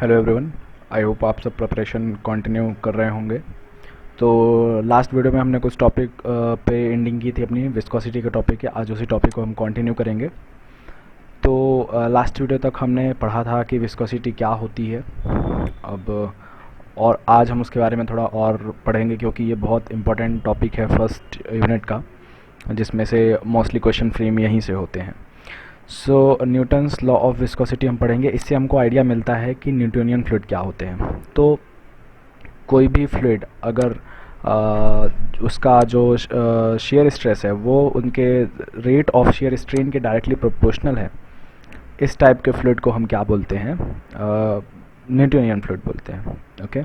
Hello everyone, I hope आप सब preparation continue कर रहे होंगे। तो लास्ट वीडियो में हमने कुछ टॉपिक पे एंडिंग की थी अपनी विस्कोसिटी के टॉपिक के। आज उसी टॉपिक को हम कंटिन्यू करेंगे। तो लास्ट वीडियो तक हमने पढ़ा था कि विस्कोसिटी क्या होती है। अब और आज हम उसके बारे में थोड़ा और पढ़ेंगे, क्योंकि ये बहुत इम्पोर्टेंट टॉपिक है फर्स्ट यूनिट का, जिसमें से मोस्टली क्वेश्चन फ्रेम यहीं से होते हैं। सो न्यूटन्स लॉ ऑफ विस्कोसिटी हम पढ़ेंगे। इससे हमको आइडिया मिलता है कि न्यूटोनियन फ्लूइड क्या होते हैं। तो कोई भी फ्लूइड अगर उसका जो शेयर स्ट्रेस है वो उनके रेट ऑफ शेयर स्ट्रेन के डायरेक्टली प्रोपोर्शनल है, इस टाइप के फ्लूइड को हम क्या बोलते हैं? न्यूटोनियन फ्लूइड बोलते हैं। ओके,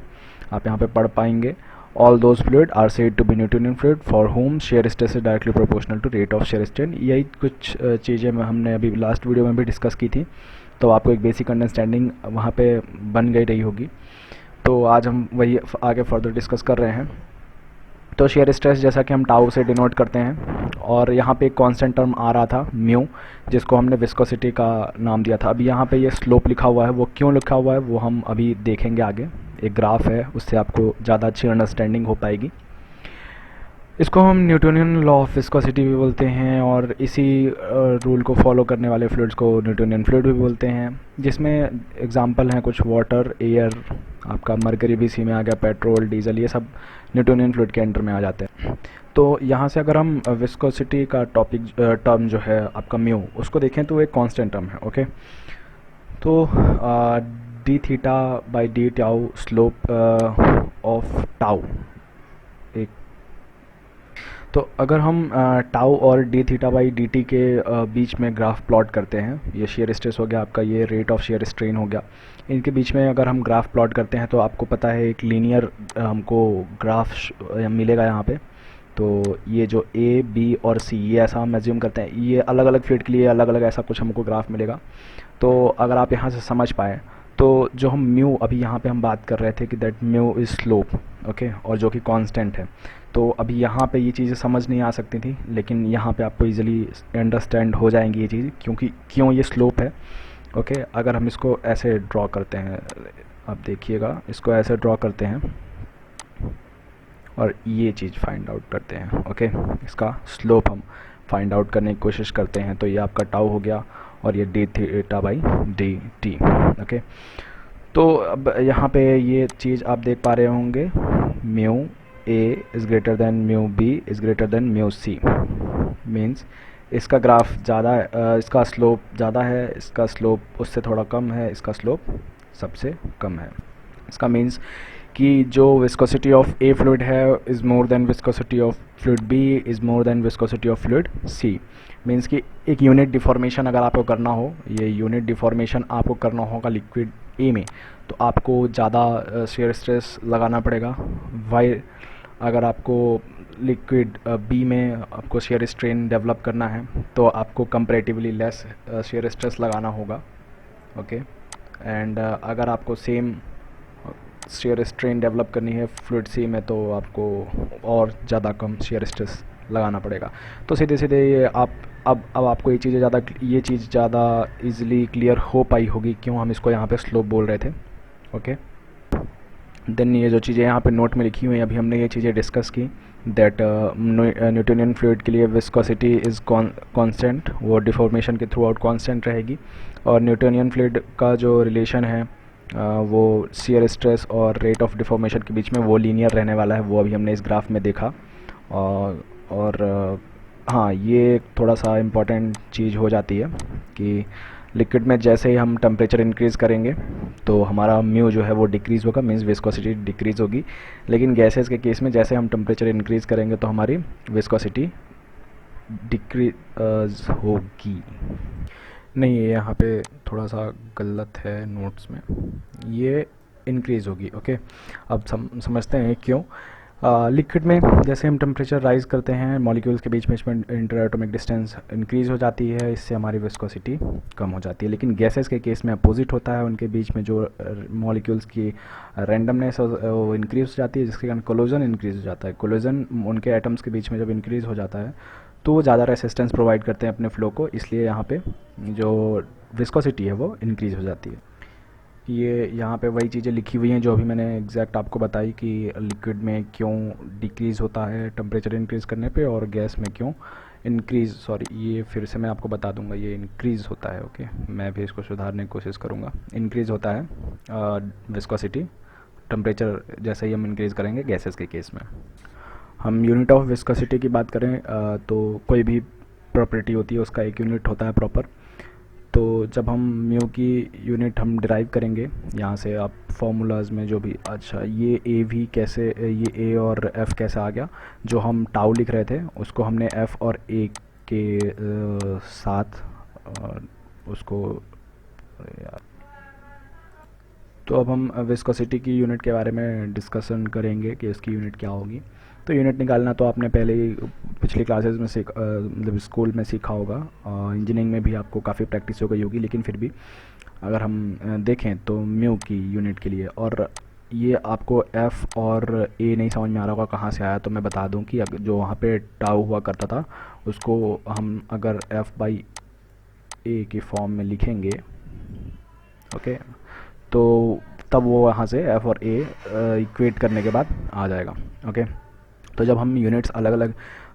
आप यहाँ पे पढ़ पाएंगे, all those fluid are said to be Newtonian fluid for whom shear stress is directly proportional to rate of shear strain। यही कुछ चीज़ें हमने अभी लास्ट वीडियो में भी डिस्कस की थी, तो आपको एक बेसिक अंडरस्टैंडिंग वहाँ पे बन गई रही होगी। तो आज हम वही आगे फर्दर डिस्कस कर रहे हैं। तो शेयर स्ट्रेस जैसा कि हम टाउ से डिनोट करते हैं, और यहाँ पे एक कांस्टेंट टर्म आ रहा था म्यू, जिसको हमने विस्कोसिटी का नाम दिया था। अभी यहाँ पे ये स्लोप लिखा हुआ है, वो क्यों लिखा हुआ है वो हम अभी देखेंगे आगे। एक ग्राफ है, उससे आपको ज़्यादा अच्छी अंडरस्टैंडिंग हो पाएगी। इसको हम न्यूटोनियन लॉ ऑफ विस्कोसिटी भी बोलते हैं, और इसी रूल को फॉलो करने वाले फ्लूइड्स को न्यूटोनियन फ्लूइड भी बोलते हैं, जिसमें एग्जांपल हैं कुछ वाटर, एयर, आपका मरकरी भी सी में आ गया, पेट्रोल, डीजल, ये सब न्यूटोनियन फ्लूइड के अंडर में आ जाते हैं। तो यहाँ से अगर हम विस्कोसिटी का टॉपिक टर्म जो है आपका म्यू, उसको देखें तो एक कांस्टेंट टर्म है। ओके, तो D theta by D tau slope of tau. एक तो अगर हम टाउ और D theta by D T के बीच में ग्राफ प्लॉट करते हैं, ये शेयर स्ट्रेस हो गया आपका, ये रेट ऑफ शेयर स्ट्रेन हो गया, इनके बीच में अगर हम ग्राफ प्लॉट करते हैं तो आपको पता है एक लीनियर हमको ग्राफ मिलेगा यहाँ पे। तो ये जो ए, बी और सी, ये ऐसा हम एज्यूम करते हैं, ये अलग अलग फ्लूइड के लिए अलग अलग ऐसा कुछ हमको ग्राफ मिलेगा। तो अगर आप यहाँ से समझ पाए तो जो हम म्यू अभी यहाँ पे हम बात कर रहे थे कि that mu is slope, okay, और जो कि कांस्टेंट है। तो अभी यहाँ पे ये चीज़ें समझ नहीं आ सकती थी, लेकिन यहाँ पे आपको इजीली अंडरस्टैंड हो जाएंगी ये चीज़, क्योंकि क्यों ये स्लोप है। ओके, अगर हम इसको ऐसे ड्रॉ करते हैं, आप देखिएगा, इसको ऐसे ड्रॉ करते हैं और ये चीज़ फाइंड आउट करते हैं। ओके, इसका स्लोप हम फाइंड आउट करने की कोशिश करते हैं। तो ये आपका टाउ हो गया, और ये D theta by D T. Okay, तो अब यहाँ पे ये चीज़ आप देख पा रहे होंगे, mu A is greater than mu B is greater than mu C. Means इसका ग्राफ ज़्यादा, इसका स्लोप ज़्यादा है, इसका स्लोप उससे थोड़ा कम है, इसका स्लोप सबसे कम है। इसका मीन्स कि जो विस्कोसिटी ऑफ ए फ्लूइड है is more than viscosity of fluid B is more than viscosity of fluid C. Means कि एक यूनिट डिफॉर्मेशन अगर आपको करना हो, ये यूनिट डिफॉर्मेशन आपको करना होगा लिक्विड ए में, तो आपको ज़्यादा शेयर स्ट्रेस लगाना पड़ेगा। वाई अगर आपको लिक्विड बी में आपको शेयर स्ट्रेन डेवलप करना है तो आपको कंपैरेटिवली लेस शेयर स्ट्रेस लगाना होगा। ओके, एंड अगर आपको सेम शेयर स्ट्रेन डेवलप करनी है फ्लूइड सी में तो आपको और ज़्यादा कम शेयर स्ट्रेस लगाना पड़ेगा। तो सीधे सीधे ये आप अब आपको ये चीज़ ज़्यादा इजीली क्लियर हो पाई होगी क्यों हम इसको यहाँ पे स्लोप बोल रहे थे। ओके, देन ये जो चीज़ें यहाँ पे नोट में लिखी हुई हैं, अभी हमने ये चीज़ें डिस्कस की, दैट न्यूटोनियन फ्लूइड के लिए विस्कोसिटी इज़ कांस्टेंट, वो डिफॉर्मेशन के थ्रू आउट कांस्टेंट रहेगी। और न्यूटोनियन फ्लूइड का जो रिलेशन है वो शेयर स्ट्रेस और रेट ऑफ डिफॉर्मेशन के बीच में वो लीनियर रहने वाला है, वो अभी हमने इस ग्राफ में देखा। और हाँ, ये थोड़ा सा इम्पॉर्टेंट चीज़ हो जाती है कि लिक्विड में जैसे ही हम टेम्परेचर इंक्रीज़ करेंगे तो हमारा म्यू जो है वो डिक्रीज़ होगा, मीन्स विस्कोसिटी डिक्रीज़ होगी। लेकिन गैसेस के केस में जैसे हम टेम्परेचर इंक्रीज़ करेंगे तो हमारी विस्कोसिटी डिक्रीज होगी। नहीं, ये यहाँ पे थोड़ा सा गलत है नोट्स में, ये इंक्रीज़ होगी। ओके, अब समझते हैं क्यों। लिक्विड में जैसे हम टेम्परेचर राइज़ करते हैं, मॉलिक्यूल्स के बीच में इंटर एटॉमिक डिस्टेंस इंक्रीज़ हो जाती है, इससे हमारी विस्कोसिटी कम हो जाती है। लेकिन गैसेस के केस में अपोजिट होता है, उनके बीच में जो मॉलिक्यूल्स की रैंडमनेस वो इंक्रीज़ हो जाती है, जिसके कारण कोलिजन इंक्रीज़ हो जाता है। कोलिजन उनके एटम्स के बीच में जब इंक्रीज़ हो जाता है तो वो ज़्यादा रेसिस्टेंस प्रोवाइड करते हैं अपने फ्लो को, इसलिए यहाँ पे जो विस्कोसिटी है वो इंक्रीज़ हो जाती है। ये यहाँ पे वही चीज़ें लिखी हुई हैं जो अभी मैंने एग्जैक्ट आपको बताई कि लिक्विड में क्यों डिक्रीज़ होता है टेम्परेचर इंक्रीज़ करने पे, और गैस में क्यों इंक्रीज़, सॉरी ये फिर से मैं आपको बता दूंगा, ये इंक्रीज़ होता है। ओके, मैं भी इसको सुधारने की कोशिश करूँगा। इंक्रीज़ होता है विस्कोसिटी टेम्परेचर जैसे ही हम इंक्रीज़ करेंगे गैसेस के केस में। हम यूनिट ऑफ विस्कोसिटी की बात करें तो कोई भी प्रॉपर्टी होती है उसका एक यूनिट होता है प्रॉपर। तो जब हम म्यू की यूनिट हम डिराइव करेंगे यहाँ से, आप फार्मूलाज में जो भी, अच्छा ये ए भी कैसे, ये ए और एफ़ कैसे आ गया, जो हम टाउ लिख रहे थे उसको हमने एफ़ और ए के साथ उसको, यार, तो अब हम विस्कोसिटी की यूनिट के बारे में डिस्कशन करेंगे कि इसकी यूनिट क्या होगी। तो यूनिट निकालना तो आपने पहले ही पिछली क्लासेस में मतलब स्कूल में सीखा होगा, इंजीनियरिंग में भी आपको काफ़ी प्रैक्टिस हो गई होगी, लेकिन फिर भी अगर हम देखें तो म्यू की यूनिट के लिए, और ये आपको एफ़ और ए नहीं समझ में आ रहा होगा कहाँ से आया, तो मैं बता दूं कि जो वहाँ पे टाउ हुआ करता था उसको हम अगर एफ़ बाई ए के फॉर्म में लिखेंगे, ओके, तो तब वो वहाँ से एफ़ और ए इक्वेट करने के बाद आ जाएगा। ओके, तो जब हम यूनिट्स अलग अलग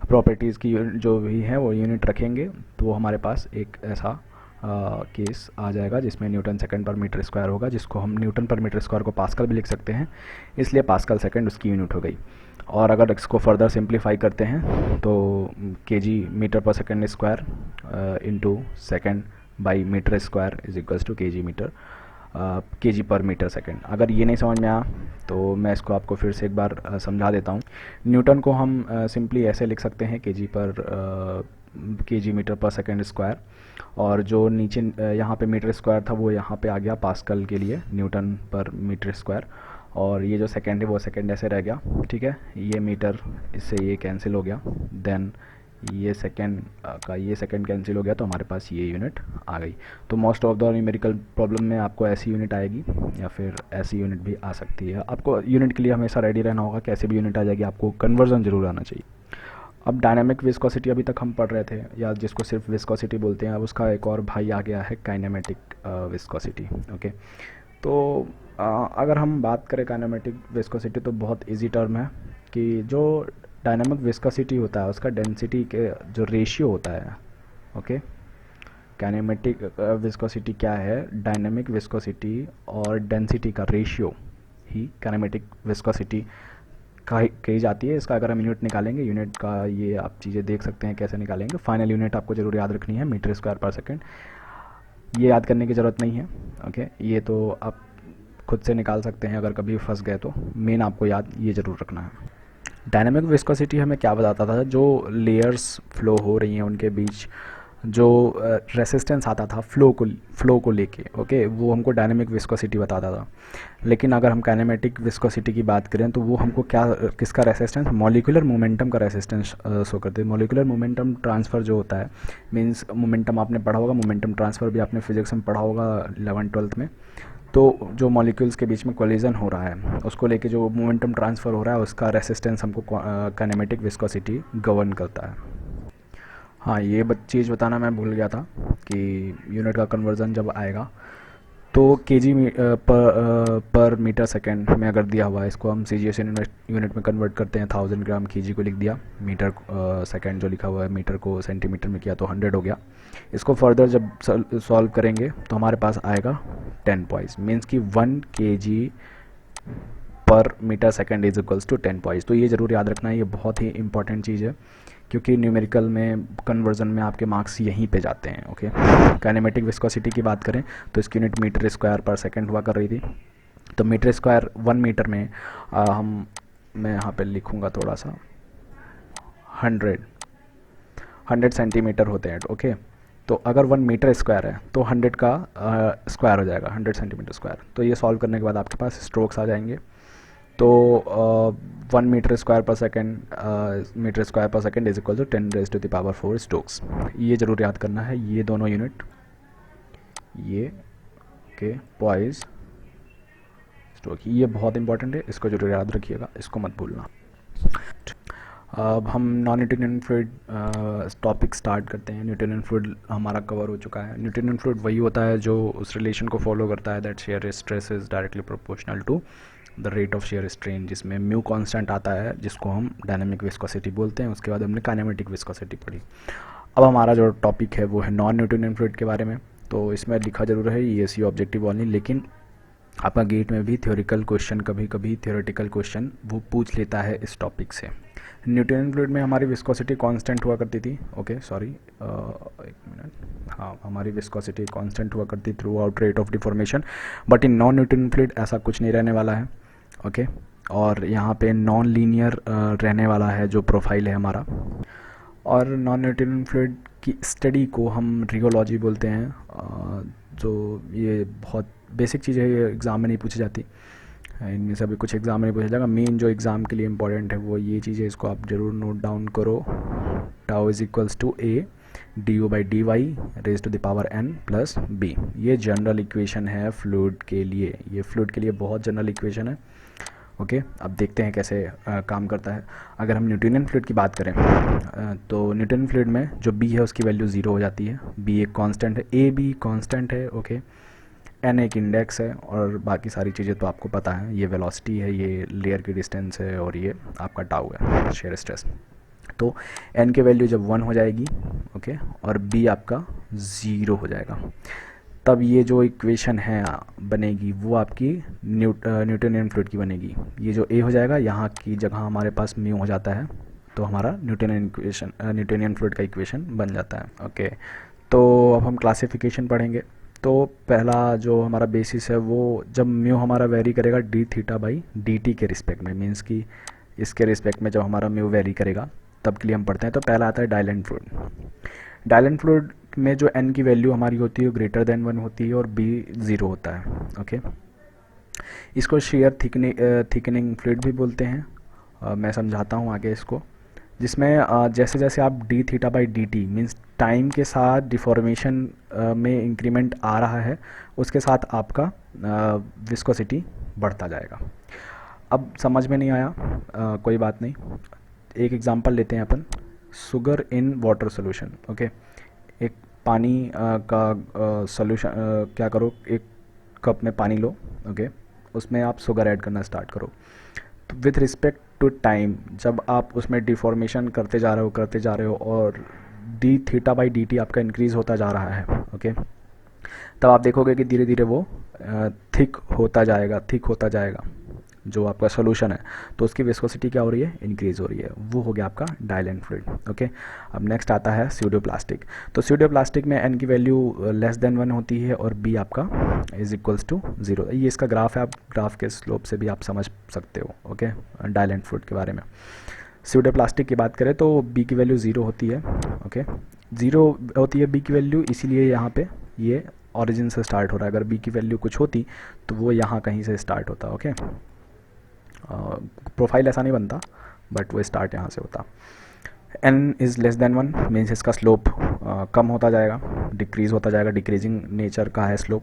प्रॉपर्टीज़ की जो भी हैं वो यूनिट रखेंगे तो वो हमारे पास एक ऐसा केस आ जाएगा जिसमें न्यूटन सेकंड पर मीटर स्क्वायर होगा, जिसको हम न्यूटन पर मीटर स्क्वायर को पास्कल भी लिख सकते हैं, इसलिए पास्कल सेकंड उसकी यूनिट हो गई। और अगर इसको फर्दर सिंप्लीफाई करते हैं तो kg metre per second square into second by metre square is equals to kg metre kg per metre second. अगर ये नहीं समझ में आया तो मैं इसको आपको फिर से एक बार समझा देता हूँ। न्यूटन को हम सिंपली ऐसे लिख सकते हैं KG metre per second square, और जो नीचे यहाँ पे मीटर स्क्वायर था वो यहाँ पे आ गया पास्कल के लिए न्यूटन पर मीटर स्क्वायर, और ये जो सेकंड है वो सेकंड ऐसे रह गया। ठीक है, ये मीटर इससे ये कैंसिल हो गया, देन ये सेकंड का ये सेकंड कैंसिल हो गया, तो हमारे पास ये यूनिट आ गई। तो most of the numerical problem में आपको ऐसी यूनिट आएगी या फिर ऐसी यूनिट भी आ सकती है। आपको यूनिट के लिए हमेशा रेडी रहना होगा, कैसे भी यूनिट आ जाएगी, आपको कन्वर्जन जरूर आना चाहिए। अब डायनामिक विस्कोसिटी अभी तक हम पढ़ रहे थे, या जिसको सिर्फ विस्कोसिटी बोलते हैं, अब उसका एक और भाई आ गया है काइनेमेटिक विस्कोसिटी। ओके, तो अगर हम बात करें काइनेमेटिक विस्कोसिटी तो बहुत इजी टर्म है कि जो डायनामिक विस्कोसिटी होता है उसका डेंसिटी के जो रेशियो होता है, ओके, काइनेमेटिक विस्कोसिटी क्या है, डायनामिक विस्कोसिटी और डेंसिटी का रेशियो ही काइनेमेटिक विस्कोसिटी कही जाती है। इसका अगर हम यूनिट निकालेंगे, यूनिट का ये आप चीज़ें देख सकते हैं कैसे निकालेंगे। फाइनल यूनिट आपको ज़रूर याद रखनी है, मीटर स्क्वायर पर सेकंड। ये याद करने की ज़रूरत नहीं है, ओके, ये तो आप खुद से निकाल सकते हैं अगर कभी फंस गए तो। मेन आपको याद ये ज़रूर रखना है। डायनामिक विस्कोसिटी हमें क्या बताता था, जो लेयर्स फ्लो हो रही हैं उनके बीच जो रेसिस्टेंस आता था फ्लो को लेके, ओके, वो हमको डायनामिक विस्कोसिटी बताता था। लेकिन अगर हम काइनेमेटिक विस्कोसिटी की बात करें तो वो हमको क्या, किसका रेसिस्टेंस, मॉलिक्यूलर मोमेंटम का रेसिस्टेंस शो करते हैं। मॉलिक्यूलर मोमेंटम ट्रांसफ़र जो होता है, मींस मोमेंटम आपने पढ़ा होगा, मोमेंटम ट्रांसफ़र भी आपने फिजिक्स में पढ़ा होगा 11th-12th में। तो जो मॉलिक्यूल्स के बीच में कोलिजन हो रहा है उसको लेके जो मोमेंटम ट्रांसफ़र हो रहा है उसका रेसिस्टेंस हमको काइनेमेटिक विस्कोसिटी गवर्न करता है। हाँ, ये चीज़ बताना मैं भूल गया था कि यूनिट का कन्वर्जन जब आएगा तो केजी पर मीटर सेकंड में अगर दिया हुआ है, इसको हम CGS यूनिट में कन्वर्ट करते हैं। 1000 ग्राम केजी को लिख दिया, मीटर सेकंड जो लिखा हुआ है मीटर को सेंटीमीटर में किया तो 100 हो गया। इसको फर्दर जब सॉल्व करेंगे तो हमारे पास आएगा 10 पॉइंट्स, मीन्स कि 1 kg per metre second is equals to 10 points. तो ये ज़रूर याद रखना है, ये बहुत ही इंपॉर्टेंट चीज़ है क्योंकि न्यूमेरिकल में कन्वर्जन में आपके मार्क्स यहीं पे जाते हैं। ओके, काइनेमेटिक विस्कोसिटी की बात करें तो इसकी unit metre square per second हुआ कर रही थी। तो मीटर स्क्वायर 1 मीटर में मैं यहाँ पे लिखूँगा थोड़ा सा, 100 सेंटीमीटर होते हैं। ओके, तो अगर 1 मीटर स्क्वायर है तो 100 का स्क्वायर हो जाएगा, 100 सेंटीमीटर स्क्वायर। तो ये सॉल्व करने के बाद आपके पास स्ट्रोक्स आ जाएंगे। तो 1 metre square per second is equal to 10⁻⁴ strokes. ये ज़रूर याद करना है, ये दोनों यूनिट, ये ओके, पॉइज स्ट्रोक, ये बहुत इंपॉर्टेंट है, इसको जरूर याद रखिएगा, इसको मत भूलना। अब हम non Newtonian fluid topic start करते हैं। न्यूटोनियन फ्लूइड हमारा कवर हो चुका है। न्यूटोनियन फ्लूइड वही होता है जो उस रिलेशन को फॉलो करता है that shear stress is directly proportional to the rate of shear strain, जिसमें म्यू कांस्टेंट आता है जिसको हम डायनामिक विस्कोसिटी बोलते हैं। उसके बाद हमने काइनेमेटिक विस्कोसिटी पढ़ी। अब हमारा जो टॉपिक है वो है नॉन न्यूटोनियन फ्लूइड के बारे में। तो इसमें लिखा जरूर है ESE ऑब्जेक्टिव ओनली, लेकिन आपका गेट में भी थ्योरिकल क्वेश्चन, कभी कभी थ्योरेटिकल क्वेश्चन वो पूछ लेता है इस टॉपिक से। न्यूटोनियन फ्लूइड में हमारी विस्कोसिटी कांस्टेंट हुआ करती थी। ओके सॉरी, एक मिनट। हाँ, हमारी विस्कोसिटी कांस्टेंट हुआ करती through out rate of deformation, but in non Newtonian fluid ऐसा कुछ नहीं रहने वाला है। ओके, और यहाँ पे नॉन लीनियर रहने वाला है जो प्रोफाइल है हमारा। और नॉन न्यूटोनियन फ्लूइड की स्टडी को हम रियोलॉजी बोलते हैं। जो ये बहुत बेसिक चीज़ है, ये एग्ज़ाम में नहीं पूछी जाती, इनमें से अभी कुछ एग्ज़ाम में नहीं पूछा जाएगा। मेन जो एग्ज़ाम के लिए इंपॉर्टेंट है वो ये चीज़ है, इसको आप ज़रूर नोट डाउन करो। Tau is equals to a du/dy raise to the power n plus b। ये जनरल इक्वेशन है फ्लूइड के लिए, ये फ्लूइड के लिए बहुत जनरल इक्वेशन है। ओके, अब देखते हैं कैसे काम करता है। अगर हम न्यूटोनियन फ्लूइड की बात करें तो न्यूटोनियन फ्लूइड में जो b है उसकी वैल्यू 0 हो जाती है। b एक कांस्टेंट है, a b कांस्टेंट है। ओके, n एक इंडेक्स है और बाकी सारी चीज़ें तो आपको पता है। ये वेलोसिटी है, ये लेयर की डिस्टेंस है और ये आपका टाउ है, शेयर स्ट्रेस। तो n की वैल्यू जब 1 हो जाएगी, ओके, और b आपका 0 हो जाएगा, तब ये जो इक्वेशन है बनेगी वो आपकी न्यूटोनियन फ्लूइड की बनेगी। ये जो a हो जाएगा, यहाँ की जगह हमारे पास म्यू हो जाता है, तो हमारा न्यूटोनियन फ्लूइड का इक्वेशन बन जाता है। ओके, तो अब हम क्लासिफिकेशन पढ़ेंगे। तो पहला जो हमारा बेसिस है वो जब म्यू हमारा वेरी करेगा d(θ/dt) के रिस्पेक्ट में, मीन्स कि इसके रिस्पेक्ट में जब हमारा म्यू वेरी करेगा तब के लिए हम पढ़ते हैं। तो पहला आता है डाइलेंट फ्लूइड। डाइलेंट फ्लूइड में जो n की वैल्यू हमारी होती है ग्रेटर देन 1 होती है और b 0 होता है। ओके, इसको शेयर थिकनिंग फ्लूइड भी बोलते हैं। मैं समझाता हूँ आगे इसको, जिसमें जैसे जैसे आप d(θ/dt) मीन्स टाइम के साथ डिफॉर्मेशन में इंक्रीमेंट आ रहा है, उसके साथ आपका विस्कोसिटी बढ़ता जाएगा। अब समझ में नहीं आया, कोई बात नहीं, एक एग्जांपल लेते हैं अपन। Sugar in water solution. Okay, एक पानी का सोल्यूशन, क्या करो, एक कप में पानी लो। ओके, उसमें आप शुगर ऐड करना स्टार्ट करो। तो विथ रिस्पेक्ट टू टाइम जब आप उसमें डिफॉर्मेशन करते जा रहे हो और d(θ/dt) आपका इंक्रीज़ होता जा रहा है। ओके, तब आप देखोगे कि धीरे धीरे वो थिक होता जाएगा जो आपका सोल्यूशन है, तो उसकी विस्कोसिटी क्या हो रही है, इंक्रीज़ हो रही है। वो हो गया आपका डाइलेंट फ्लूइड। ओके, अब नेक्स्ट आता है स्यूडोप्लास्टिक। तो स्यूडोप्लास्टिक में n की वैल्यू लेस देन 1 होती है और b आपका इज इक्वल्स टू 0। ये इसका ग्राफ है, आप ग्राफ के स्लोप से भी आप समझ सकते हो। ओके, डाइलेंट फ्लूइड के बारे में। स्यूडोप्लास्टिक की बात करें तो b की वैल्यू 0 होती है। ओके, 0 होती है b की वैल्यू, इसीलिए यहाँ पे ये ऑरिजिन से स्टार्ट हो रहा है। अगर b की वैल्यू कुछ होती तो वो यहाँ कहीं से स्टार्ट होता। ओके, प्रोफाइल ऐसा नहीं बनता, बट वो स्टार्ट यहाँ से होता। n is less than 1 means इसका स्लोप कम होता जाएगा, डिक्रीज़ होता जाएगा, डिक्रीजिंग नेचर का है स्लोप।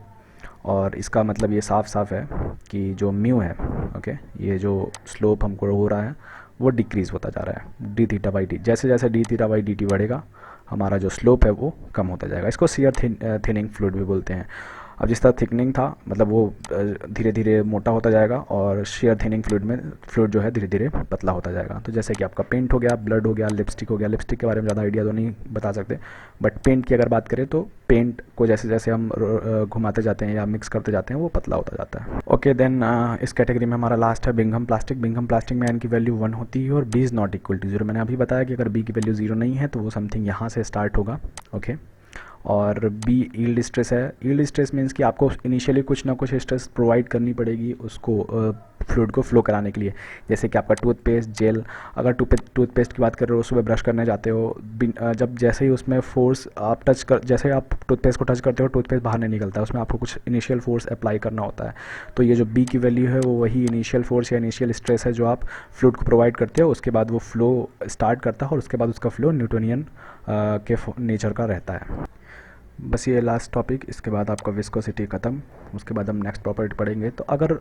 और इसका मतलब ये साफ साफ है कि जो म्यू है, ओके, ये जो स्लोप हमको हो रहा है वो डिक्रीज़ होता जा रहा है d(θ/dt). जैसे जैसे d(θ/dt) बढ़ेगा हमारा जो स्लोप है वो कम होता जाएगा। इसको शेयर थिनिंग फ्लूइड भी बोलते हैं। अब जिस तरह थिकनिंग था, मतलब वो धीरे धीरे मोटा होता जाएगा, और शेयर थिनिंग फ्लूइड में फ्लूइड जो है धीरे धीरे पतला होता जाएगा। तो जैसे कि आपका पेंट हो गया, ब्लड हो गया, लिपस्टिक हो गया। लिपस्टिक के बारे में ज़्यादा आइडिया तो नहीं बता सकते, बट पेंट की अगर बात करें तो पेंट को जैसे जैसे हम घुमाते जाते हैं या मिक्स करते जाते हैं वो पतला होता जाता है। ओके, देन इस कैटेगरी में हमारा लास्ट है बिंघम प्लास्टिक। बिंघम प्लास्टिक में n की वैल्यू 1 होती है और b is not equal to 0। मैंने अभी बताया कि अगर b की वैल्यू 0 नहीं है तो वो समथिंग यहाँ से स्टार्ट होगा। ओके, और b यील्ड स्ट्रेस है। यील्ड स्ट्रेस मीन्स कि आपको इनिशियली कुछ ना कुछ स्ट्रेस प्रोवाइड करनी पड़ेगी उसको फ्लूइड को फ्लो कराने के लिए। जैसे कि आपका टूथपेस्ट, जेल, अगर टूथपेस्ट की बात कर रहे हो, सुबह ब्रश करने जाते हो, जब जैसे ही उसमें फोर्स आप जैसे ही आप टूथपेस्ट को टच करते हो, टूथपेस्ट बाहर नहीं निकलता है, उसमें आपको कुछ इनिशियल फोर्स अप्लाई करना होता है। तो ये जो b की वैल्यू है वो वही इनिशियल फोर्स या इनिशियल स्ट्रेस है जो आप फ्लूइड को प्रोवाइड करते हो। उसके बाद वो फ्लो स्टार्ट करता है और उसके बाद उसका फ्लो न्यूटोनियन के नेचर का रहता है। बस ये लास्ट टॉपिक, इसके बाद आपका विस्कोसिटी ख़त्म, उसके बाद हम नेक्स्ट प्रॉपर्टी पढ़ेंगे। तो अगर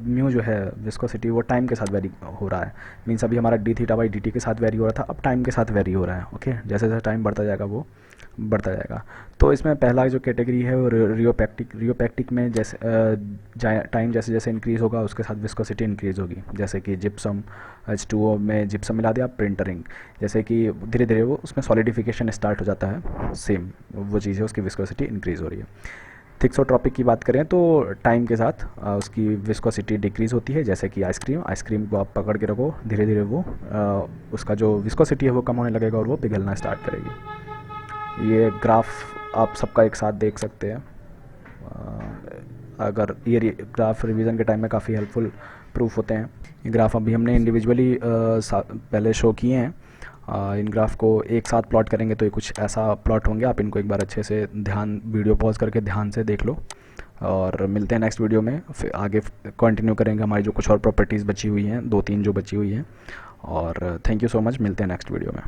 म्यू जो है विस्कोसिटी वो टाइम के साथ वेरी हो रहा है, मीन्स अभी हमारा D theta by D T के साथ वेरी हो रहा था, अब टाइम के साथ वेरी हो रहा है। ओके, जैसे जैसे टाइम बढ़ता जाएगा वो बढ़ता जाएगा। तो इसमें पहला जो कैटेगरी है वो रियोपैक्टिक में जैसे टाइम जैसे जैसे इंक्रीज़ होगा उसके साथ विस्कोसिटी इंक्रीज़ होगी। जैसे कि जिप्सम H2O में जिप्सम मिला दिया, प्रिंटरिंग, जैसे कि धीरे धीरे वो उसमें सॉलिडिफिकेशन स्टार्ट हो जाता है, सेम वो चीज़ है, उसकी विस्कोसिटी इंक्रीज़ हो रही है। थिक्सोट्रॉपिक की बात करें तो टाइम के साथ उसकी विस्कोसिटी डिक्रीज़ होती है। जैसे कि आइसक्रीम को आप पकड़ के रखो, धीरे धीरे वो उसका जो विस्कोसिटी है वो कम होने लगेगा और वो पिघलना स्टार्ट करेगी। ये ग्राफ आप सबका एक साथ देख सकते हैं। अगर ये ग्राफ रिवीजन के टाइम में काफ़ी हेल्पफुल प्रूफ होते हैं। ये ग्राफ अभी हमने इंडिविजुअली पहले शो किए हैं। इन ग्राफ को एक साथ प्लॉट करेंगे तो ये कुछ ऐसा प्लॉट होंगे। आप इनको एक बार अच्छे से वीडियो पॉज करके ध्यान से देख लो, और मिलते हैं नेक्स्ट वीडियो में। फिर आगे कंटिन्यू करेंगे हमारी जो कुछ और प्रॉपर्टीज़ बची हुई हैं, 2-3 जो बची हुई हैं। और थैंक यू सो मच, मिलते हैं नेक्स्ट वीडियो में।